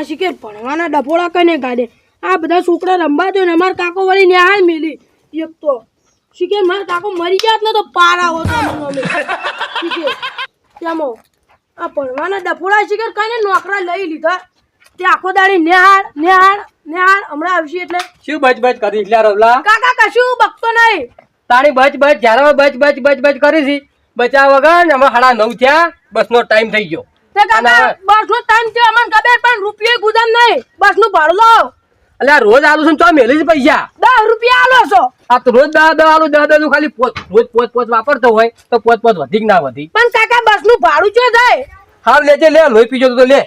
આ શીખે ભણવાના ડફોડા કને ગાડે આ બધા છોકરા રમવા દો ને અમાર કાકો વળી ને હાલ મેલી એક તો શીખે મારા કાકો મરી જાત ને તો પાર આવો તો અમે શીખે તેમો આ ભણવાના ડફોડા શીખે કને નોકરા લઈ લીધા તે આખો દાડી નેહાળ હમણાં આવશે એટલે શું બચ કરી એટલે રવલા કાકા કશું બકતો નહીં તારી બચ જ્યારે બચ કરી છે બચા વગર ને અમે 9:30 થયા બસ નો ટાઈમ થઈ ગયો તે કાકા બસ નો ટાઈમ થયો અમને ખબર પણ રૂપિયો ગુદામ નહીં બસ નું ભાડું લો એટલે રોજ આલુ છું તો મેલી જ પૈસા 10 રૂપિયા આલો છો આ તો રોજ 10 આલુ 10 નું ખાલી પોત વાપરતો હોય તો પોત વધી ના વધી પણ કાકા બસ નું ભાડું ચો જાય હાલ લેજે લે લોહી પીજો તો લે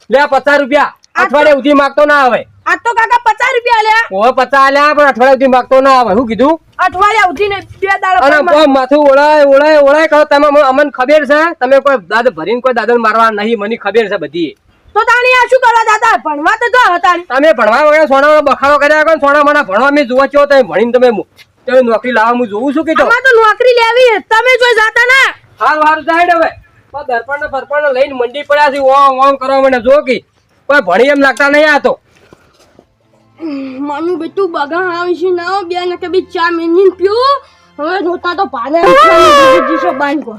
50 રૂપિયા અઠવાડિયા સુધી માંગતો ના આવે આ તો કાકા 50 રૂપિયા લે ઓ 50 આલ્યા પણ અઠવાડિયા સુધી માંગતો ના આવે શું કીધું અઠવાડિયા સુધી ને 2 દાડા અને માથું ઓળાય કહો તમે અમને ખબર છે તમે કોઈ દાદ ભરીને કોઈ દાદા મારવા નહીં મને ખબર છે બધી તો તાણી આ શું કરવા દાદા ભણવા તો જો હતા તમે ભણવા વગર સોના બખાડો કર્યા કરો સોના મને ભણવા મે જોવા છો તમે ભણીને તમે નોકરી લાવવા હું જોઉં છું કે તો અમાર તો નોકરી લેવી તમે જો જાતા ના હારું સાઈડ હવે દર્પણ ફરપણ લઈને મંડી પડ્યા છે ઓમ કરવા મને જો કે કોઈ ભણી એમ લાગતા નહીં આ તો માનું બેટું બગા આવી છે ના બે ને કે બી ચા મેની પીઓ હવે જોતા તો ભાને જીસો બાંધ કો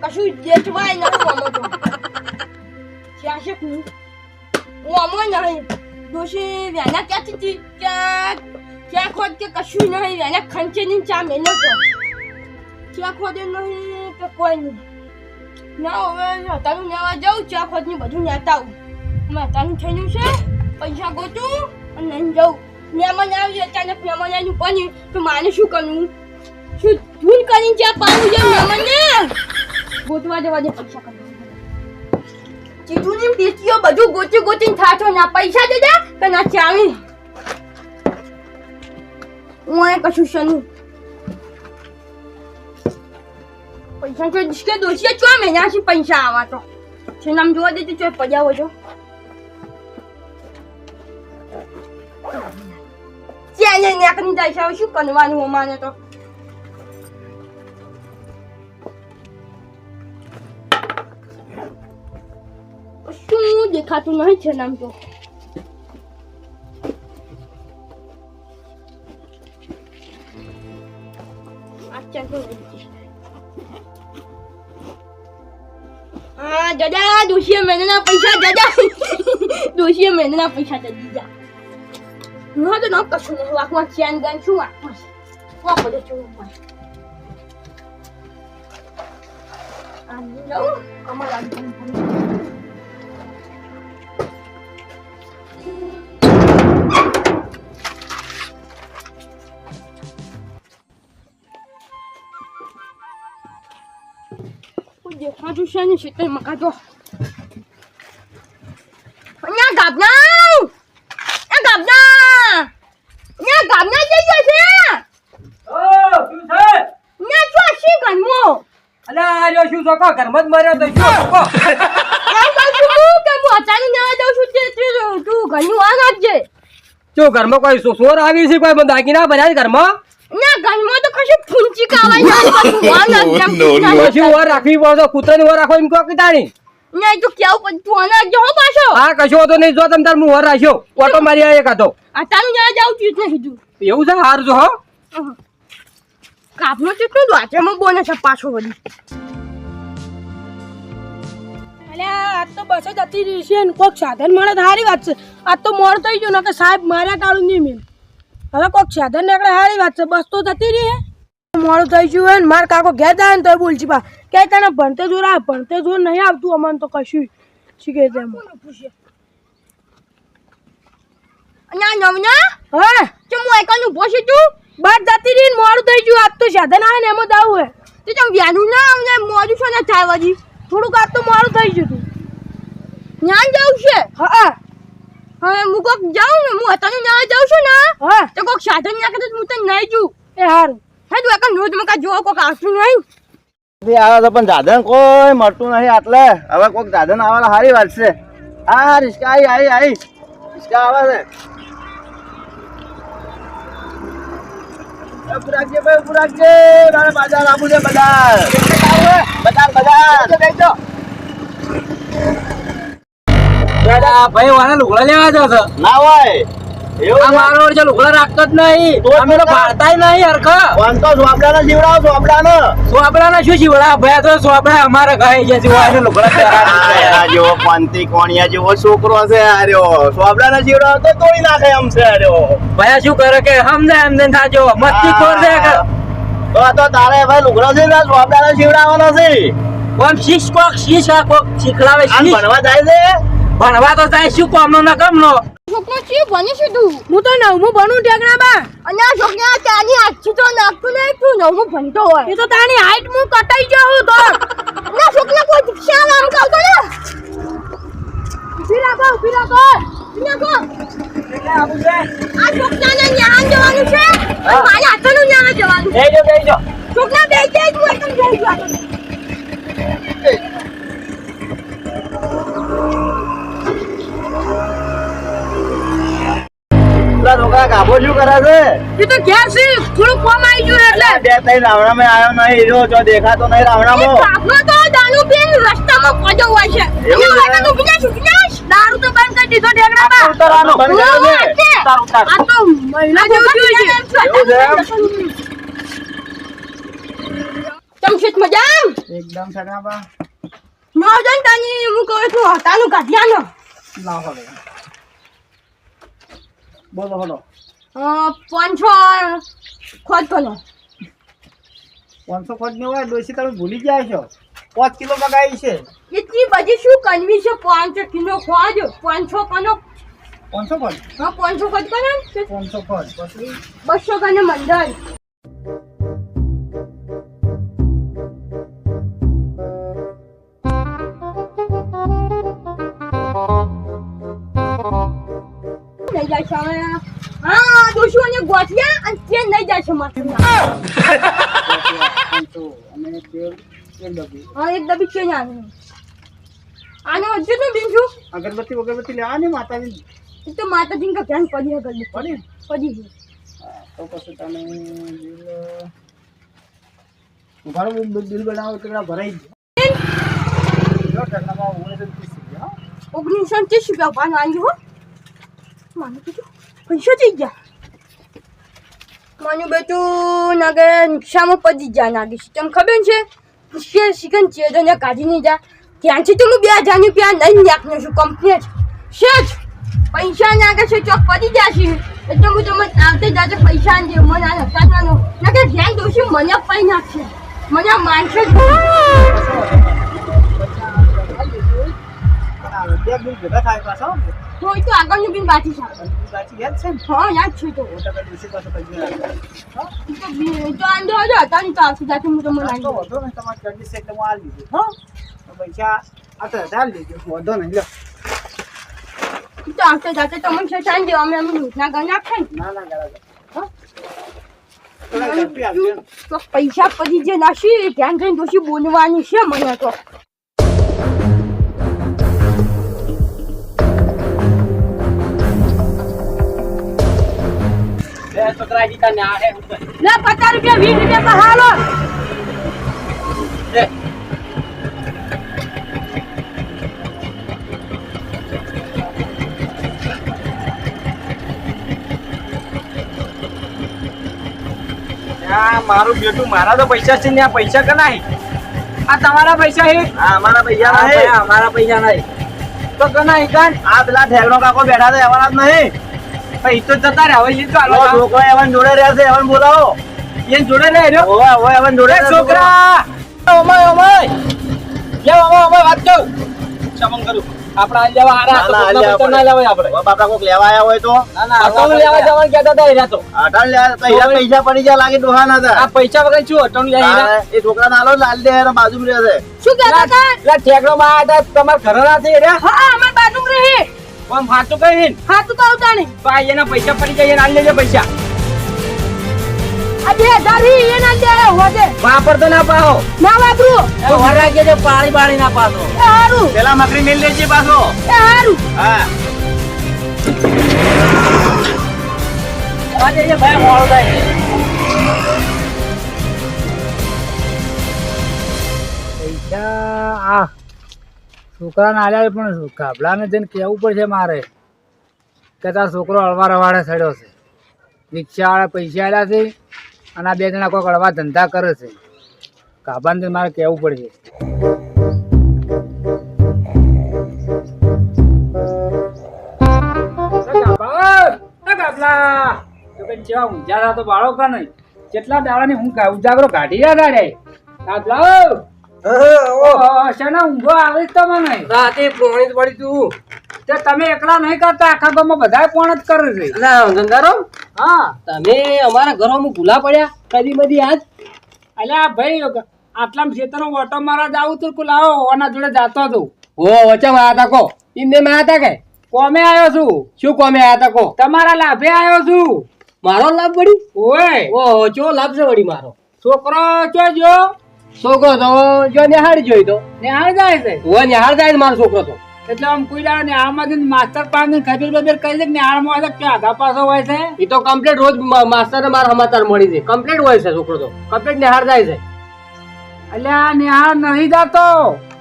કશું દેચવાય ના કોમો તો ચાશક નું ઓ અમો નહીં દોશી વ્યાના ક્યાંથી ક્યાં ખોદ કે કશું નહીં એને ખંચેની ચા મેનો તો ચા ખોદે નહીં કે કોઈ નહીં ના હવે તારું લેવા જાઉં ચા ખોદની બધું લેતા આવું અમારે તારું થયું છે પૈસા ગોતું અને નહીં જાઉં મહેમાન આવી અચાનક મહેમાન આવ્યું બન્યું તો મારે શું કરવું શું ધૂન કરીને ચા પાવું છે મહેમાનને ગોતવા જવા દે પૈસા કરવા ચીજું ની પીતીઓ બધું ગોચીને થાચો ના પૈસા દેજે કે ના ચાવી હું કશું શનું પૈસા તો દિશકે દોશીએ ચો મહિના થી પૈસા આવા તો છે નામ જોવા દેતી ચો પજાવો છો ચાલે નેકની દશા શું કરવાનું અમાને તો શું દેખાતું નહીં છે નામ તો हाँ दादा दोषी महीना पैसा दादा दोषी महीना पैसा दे दीजा ना तो ना कશું નહીં વાકમાં ચેન ગન શું વાકમાં વા પડે છું આ લો અમારા દેખાતું છે ને શીતલ મકાજો અહીંયા ગાબના જઈ જશે ઓ શું છે ને તો શી ગનમો અલા આજો શું છો કો ઘરમાં જ મર્યો તો શું કો એમ કહું કે હું અચાનક ના જાઉં છું તે તું ઘરનું આ નાખજે જો ઘરમાં કોઈ સોર આવી છે કોઈ દાગી ના ભર્યા ઘરમાં ના ઘરમાં તો કશું ફૂંચી કાવાય ના કશું વાર રાખવી પડે કૂતરાની વાર રાખો એમ કહો કે તાણી નહીં તો કેવું પણ તું આના જો પાછો હા કશો તો નહીં જો તમ તાર હું વાર રાખ્યો ઓટો મારી આ એક હતો અચાનક ના જાઉં છું એટલે કીધું એવું છે હાર જો હો કાપનો કેટલું વાચેમાં બોને છે પાછો વળી અલ્યા આ તો બસ જ હતી રહી છે ને કોઈક સાધન મળે તો સારી વાત છે આ તો મોડ થઈ ગયો ને કે સાહેબ માર્યા કાળું નહીં મેં હવે કોઈક સાધન નીકળે સારી વાત છે બસ તો જતી રહી મોડું થઈ ગયું હોય ને મારા કાકો ઘેર જાય ને તો બોલছি બા કે તને ભણતે જોર નહીં આવતું અમને તો કશું શીખે તેમ હા ચમ હું એકનું ઉભો છું તું બાર જતી રહી મોડું થઈ ગયું આજ તો સાધન આવે ને એમાં દાવું હે તું ચમ વ્યાનું ના આવે મોડું છો ને થાય વજી થોડુંક આજ તો મોડું થઈ ગયું તું જ્ઞાન જવું છે હા હવે હું કોક જાઉં ને હું અત્યારે ના જાઉં છું ને હા તો કોક સાધન ના કરે હું તને નહીં જઉં એ હારું હે તું એક રોજ મકા જો કોક આવતું નહીં આવે તો પણ સાધન કોઈ મળતું નહીં આટલે હવે કોઈક સાધન આવે સારી વાત છે હા રિસ્કા આવી રિસ્કા આવે છે ઉભું રાખજે ભાઈ, ઉભું રાખજે. મારે બજાર આવવું છે, બજાર. બજાર. ભાઈ વાળા લુગડા લેવા જાવ છો ના હોય એવું આ મારો વચ્ચે લુગડા રાખતો જ નહીં તો અમે તો ભારતાય નહીં હરખા ફોન તો સોપડાને જીવડાવો, સોપડાને. સોપડા શું શીવડા ભાઈ તો સોપડા અમારા ઘરે ગયા છે વાળા લુગડા આ જેવો પંતી કોણિયા જેવો છોકરો છે આર્યો. સોપડાને જીવડાવો તો તોડી નાખે એમ છે આર્યો. ભાઈ શું કરે કે હમને થાજો મસ્તી ખોર છે કે તો તારે ભાઈ લુગડો છે ને સોપડાને જીવડાવવાનો છે. કોણ શીશ કોક શીખડાવે આમ શીશ ભણવા જાય છે. ભણવા તો જાય શું કોમનો ના કમનો છોકરો છે ભણી શું તું? હું તો 9મું ભણું ટેકરામાં. અને આ છોકરા ચાની આખી તો નાખતું નહીં, તું 9મું ભણતો હોય. એ તો તારી હાઈટ હું કટાઈ જાઉં તો. ના છોકરા કોઈ શિક્ષા આમ કરતો ને. ઊભી રાખો. આ છોકરાને ન્યાણ જવાનું છે. અને મારે હાથનું ન્યાણ જવાનું. બેજો છોકરા બેસી જાય તું એકદમ બેસી જા. પેલા છોકરા કાબો શું કરે છે? એ તો ઘેર છે, થોડું કોમ આવી ગયું એટલે. બે ત્રણ રાવણામાં આવ્યો નહીં, જો દેખાતો નહીં એ રાવણામાં. કાપનો તો દારૂ પીને રસ્તામાં પડ્યો હોય છે. એવું એના છે? માટે તો બીજા છૂટનાશ. દારૂ તો બંધ કરી દીધો ઢેકડામાં. ઉતારવાનો. બંધ કર્યો છે? આ તો મહિલા જેવું થયું છે. એવું છે એમ? ચમચીત મજામ. એકદમ સગડાબા. નોજન તાની હું કહું છું હતાનું કાઢિયાનો. લાવો હવે. બોલો બોલો. 500 ખોટ કોનો. 500 ખોટ ને હોય ડોસી તમે ભૂલી ગયા છો. 5 કિલો મગાઈ છે. એટલી બધી શું કરવી છે? 500 કિલો ખોજ 500 કોનો. 500 ખોટ. હા 500 ખોટ કોનો. 500 ખોટ. પછી 200 કોને મંડળ. લઈ જાય છે હવે. હા દોશીઓને ગોઠિયા અને ટ્રેન લઈ જાય છે માથે. 500 અને તેલ એક ડબ્બી. હા એક ડબ્બી ટ્રેન આવે. આને હજુ નું બીજું અગરબત્તી લેવાની માતાજી. એ તો માતાજીને કે ધ્યાન પડી ગયું. પડી પડી તો પછી તમે બિલ બિલ બનાવો તો ભરાઈ ગયો. 1930 રૂપિયા પાન આવ્યું હો. માનું કીધું પૈસા જઈ ગયા. માનું બેટું નાગે રિક્ષામાં પડી જાય નાગે તમ ખબર છે શિકન ચેદને કાઢી નહીં જા ત્યાંથી તો હું 2000 રૂપિયા નહીં નાખને છું કંપની છે જ પૈસા નાગે છે ચોક પડી જશે એટલે હું તમે આવતે જાતે પૈસા દે મને આ હટાવવાનો નાગે ધ્યાન દોશી મને પાઈ નાખશે મને માનશે જ બે બિલ ભેગા થાય પાછો. હોય તો આગળનું બિન બાકી છે. સાચી યાદ છે ને? હા યાદ છે તો મોટા ભાઈ ડોસી પાસે પૈસા રાખે. તો આંધો હતો હતા ને તો આવતી જાતે હું તમને તો લાગી વધો ને તમારે સર્વિસ છે તમે આ લીધું. હા તો પૈસા આ તો 1000 લીધો. વધો નહીં લો. તો આવતે જાતે તમને છે ચાંદ દેવા અમે લૂંટના ગણ નાખે ને ના ના ગળા. હા? થોડા ઝડપી આપજો. તો પૈસા પડી જે નાખી ધ્યાન કરીને દોશી બોલવાની છે મને તો છોકરા જીતા ને આ હે લે 50 રૂપિયા 20 રૂપિયા તો હાલો મારું બેટું મારા તો પૈસા છે ને આ પૈસા કનાય આ તમારા પૈસા હે હા અમારા પૈસા નહીં. અમારા પૈસા નહીં તો કનાય કાન આ પેલા ઠેકડો કાકો બેઠા છે એવાના જ નહીં. પૈ તો જતા રે હવે ઈ તો લો છોકરો એવન જોડે રહેશે એવન બોલાવો. એને જોડે લે રહ્યો ઓય ઓય એવન જોડે એ રહે છોકરા ઓમાય વાત કહું શમન કરું આપડા આ લેવા હારા તો ના લેવાય આપણે બાપા કોક લેવા આયા હોય તો અટણ લેવા જવાનું કહેતા હતા એરા તો અટણ લે પૈસા પડી જાય લાગે ડોહાના હતા. આ પૈસા વગર શું અટણ લે એરા એ છોકરા નાલો લાલ દે એના બાજુમાં રહે છે. શું કહેતા હતા એટલે ઠેકડો માં આયા હતા તમારા ઘર ના છે એરા હા અમાર બાજુ રહે કોમ ફાટું કઈ હા તું તો આવતા નહીં તો આ એના પૈસા પડી જાય એને આલી લેજે પૈસા આ 2000 હી એના દે હોદે વાપરતો ના પાહો ના વાપરું એ વર રાખજે જે પાણી બાણી ના પાછો એ હારું પેલા મકરી મેલ લેજે પાછો. એ હારું હા આજે ભાઈ મોડું થાય આ છોકરાને આલ્યા પણ ગાભડાને જઈને કહેવું પડશે મારે કે તારો છોકરો અળવા રવાડે ચડ્યો છે. રિક્ષાવાળા પૈસા આલ્યા છે અને આ 2 જણા કોઈક અળવા ધંધા કરે છે. ગાભાને જઈને મારે કહેવું પડશે. કેટલા દાડાની હું ઉજાગરો કાઢી રહ્યા રે કાબલા ઊંઘો આવે જ તમને રાતે પોણી જ પડી તું તે તમે એકલા નહીં કરતા આખા ગામમાં બધા પોણ જ કરે છે. ગંગારામ હા તમે અમારા ઘરોમાં ભૂલા પડ્યા કદી બધી આજ અલ્યા ભાઈ આટલા ખેતરો ઓટો મારા જાવું તું કે લાવો ઓના જોડે જાતો હતો. ઓ વચ્ચે માં હતા કો ઇન્દે માં હતા કે કોમે આવ્યો છું. શું કોમે આયા તા કો તમારા લાભે આવ્યો છું. મારો લાભ વળી ઓય ઓહો ચો લાભ છે વળી મારો છોકરો ચોજો છોકરો તો જો નિહાળી જોઈ તો નિહાળ જાય છે. ઓ નિહાળ જાય ને મારો છોકરો તો એટલે આમ કોઈ દાડો નિહાળમાં માસ્ટર પાસે ખબર બબર કરી દે નિહાળમાં હોય તો આધા પાછો હોય છે. એ તો કમ્પ્લીટ રોજ માસ્ટર ને મારા સમાચાર મળી જાય કમ્પ્લીટ હોય છે છોકરો તો કમ્પ્લીટ નિહાળ જાય છે. એટલે આ નિહાળ નહીં જાતો.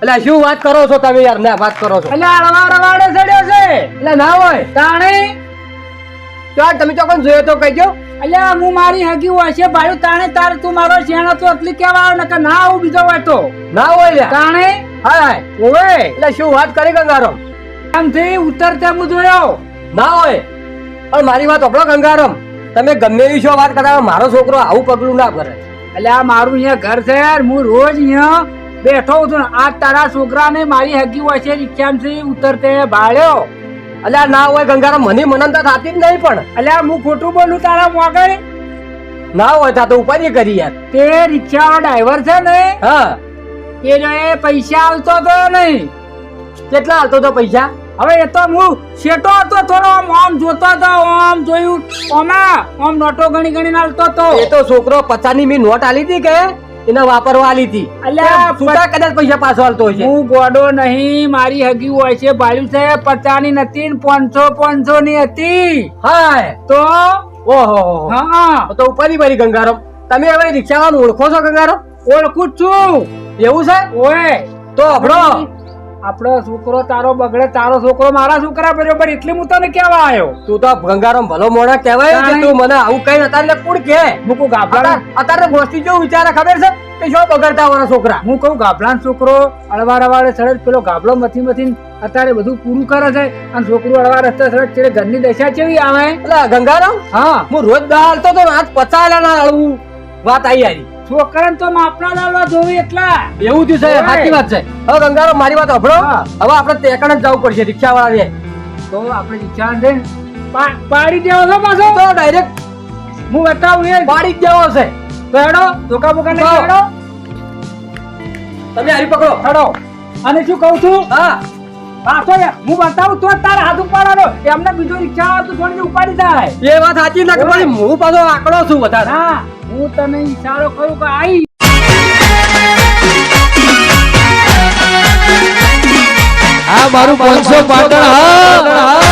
એટલે શું વાત કરો છો તમે યાર ના વાત કરો છો એટલે અળવા રવાડે ચડ્યો છે. એટલે ના હોય તાણે ચાલ તમે ચોકન જોયો તો કહેજો. અલ્યા હું મારી હગી હોય છે ભાઈ તાણે તાર તું મારો શેણો તો એટલી કેવા આવે ને કે ના આવું બીજો હોય તો ના હોય લ્યા તાણે હાય હાય ઓવે એટલે શું વાત કરી ગંગારામ આમથી ઉતરતે હું જોયો ના હોય પણ મારી વાત સાંભળો ગંગારામ તમે ગમે એવી શું વાત કરાવો મારો છોકરો આવું પગલું ના કરે. એટલે આ મારું અહીંયા ઘર છે યાર હું રોજ અહીંયા બેઠો છું ને આ તારા છોકરાને મારી હગી હોય છે રિક્ષામાંથી ઉતરતે ભાળ્યો. એટલે ના હોય ગંગારામ મને મનંતા થતી જ નહીં પણ એટલે હું ખોટું બોલું તારા મોગળ ના હોય તા તો ઉપાધિ કરી યાર. તે રિક્ષાવાળો ડ્રાઈવર છે ને હા એ જો એ પૈસા આવતો તો નહીં. કેટલા હાલતો તો પૈસા હવે એ તો હું શેટો હતો થોડો આમ જોતો હતો આમ જોયું આમ નોટો ગણી ગણી નાલતો હતો. એ તો છોકરો 50 ની મેં નોટ આલી હતી કે એને વાપરવા આલી હતી અલ્યા છૂટા કદાચ પૈસા પાછો હાલતો હશે. હું ગોડો નહીં મારી હગી હોય છે ભાડ્યું છે 50 ની નથી 500 ની હતી. હાય તો ઓહો હા તો ઉપાધિ ભરી ગંગારામ તમે હવે રિક્ષાવાળાને ઓળખો છો ગંગારામ? ઓળખું જ છું. એવું છે ઓય તો આપણો આપણો છોકરો તારો બગડે તારો છોકરો મારા છોકરા બરોબર એટલે હું તને કેવા આવ્યો. તું તો ગંગારામ ભલો મોણા કહેવાય કે તું મને આવું કઈ અત્યારે કોણ કે હું ગાભડા અત્યારે ગોસ્તી જો વિચારે ખબર છે કે શું બગડતા વાળા છોકરા. હું કહું ગાભડાનો છોકરો અળવા રવાડે સડે પેલો ગાભડો મથી અત્યારે બધું પૂરું કરે છે અને છોકરું અળવા રસ્તે સડે છે ઘરની દશા કેવી આવે. એટલે ગંગારામ હા હું રોજ દા હાલતો તો આજ 50 ના હળવું વાત આવી આવી છોકરાને તો માપના લાવવા જોવી એટલા એવું થયું છે. સાચી વાત છે. હવે ગંગારામ મારી વાત સાંભળો હવે આપણે તેકણ જ જવું પડશે રિક્ષા વાળા તો આપણે રિક્ષા જઈને પાડી દેવો છો પાછો તો ડાયરેક્ટ હું બતાવું એ પાડી જ દેવો છે. તો હેડો ધોકા બોકા લઈ હેડો તમે હારી પકડો હેડો. અને શું કહું છું હા પાછો હું બતાવું તો તારા હાથ ઉપાડવાનો એમને બીજો રિક્ષા તો થોડી ઉપાડી જાય. એ વાત સાચી ના કે હું પાછો આંકડો છું વધારે. હા હું તને ઈશારો કરું કે આઈ આ મારું 500 પાટણ હા